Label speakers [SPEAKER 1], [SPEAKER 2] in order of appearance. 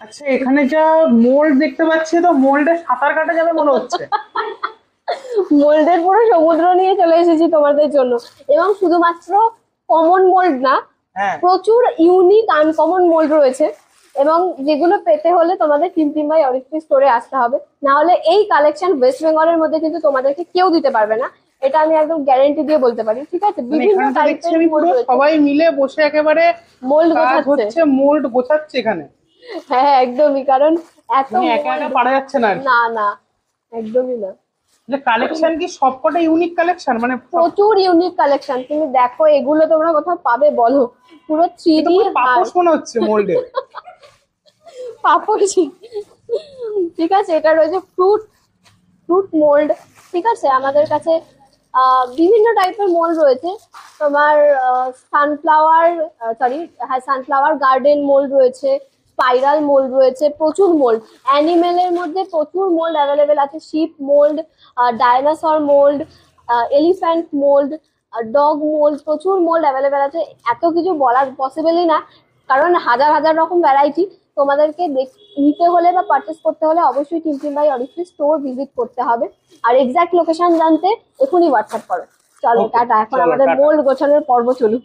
[SPEAKER 1] আচ্ছা, এখানে যা মোল্ড দেখতে পাচ্ছি, তো মোল্ডে সাঁতার কাটা যাবে মনে হচ্ছে।
[SPEAKER 2] মোল্ডের পুরো সমুদ্র নিয়ে চলে এসেছি তোমাদের জন্য। এবং শুধুমাত্র কমন মোল্ড না,
[SPEAKER 1] হ্যাঁ।
[SPEAKER 2] প্রচুর ইউনিক আনকমন মোল্ড রয়েছে, এবং যেগুলো পেতে হলে তোমাদের টিমটিম বাই অরিত্রি স্টোরে আসতে হবে। না হলে এই কালেকশন ওয়েস্ট বেঙ্গলের মধ্যে কিন্তু তোমাদেরকে কেউ দিতে পারবে না। এটা আমি একদম গ্যারেন্টি দিয়ে বলতে পারি, ঠিক আছে?
[SPEAKER 1] মানে
[SPEAKER 2] বিভিন্ন
[SPEAKER 1] এখানে তো দেখছি
[SPEAKER 2] টাইপের
[SPEAKER 1] আমি
[SPEAKER 2] মোল্ড
[SPEAKER 1] পুরো
[SPEAKER 2] রয়েছে।
[SPEAKER 1] সবাই মিলে বসে একেবারে
[SPEAKER 2] মোল্ড
[SPEAKER 1] কাজ
[SPEAKER 2] গোছাচ্ছে।
[SPEAKER 1] হচ্ছে, মোল্ড গোছাচ্ছে এখানে।
[SPEAKER 2] হ্যাঁ, একদমই, কারণ এত
[SPEAKER 1] মানে একা একা
[SPEAKER 2] মোল্ড।
[SPEAKER 1] পারা যাচ্ছে না আর কি।
[SPEAKER 2] না না, একদমই না।
[SPEAKER 1] যে কালেকশন কি সবকটা ইউনিক কালেকশন, মানে সব?
[SPEAKER 2] প্রচুর ইউনিক কালেকশন, তুমি দেখো এগুলো তোমরা কোথাও পাবে বলো? পুরো থ্রি
[SPEAKER 1] এ তো
[SPEAKER 2] ডি
[SPEAKER 1] পুরো
[SPEAKER 2] হার।
[SPEAKER 1] পাপোশ মনে হচ্ছে মোল্ডের।
[SPEAKER 2] পাপড়। ঠিক আছে, এটা রয়েছে ফ্রুট ফ্রুট মোল্ড। ঠিক আছে, আমাদের কাছে বিভিন্ন টাইপের মোল্ড রয়েছে। তোমার সানফ্লাওয়ার, সরি, হ্যাঁ, সানফ্লাওয়ার গার্ডেন মোল্ড রয়েছে, স্পাইরাল মোল্ড রয়েছে, প্রচুর মোল্ড। অ্যানিমেলের মধ্যে প্রচুর মোল্ড অ্যাভেলেবেল আছে, sheep mould, dinosaur mould, elephant mould, dog mould, প্রচুর মোল্ড অ্যাভেলেবেল আছে। এত কিছু বলা পসিবলই না, কারণ হাজার হাজার রকম ভ্যারাইটি। তোমাদেরকে নিতে হলে বা পারচেস করতে হলে অবশ্যই টিমটিম বাই অরিফ্রি স্টোর ভিজিট করতে হবে। আর এক্সাক্ট লোকেশন জানতে এখনই হোয়াটসঅ্যাপ করো। চলো
[SPEAKER 1] ওকে,
[SPEAKER 2] টাটা, এখন
[SPEAKER 1] চলো
[SPEAKER 2] আমাদের
[SPEAKER 1] টাটা।
[SPEAKER 2] মোল্ড গোছানোর পর্ব চলুক।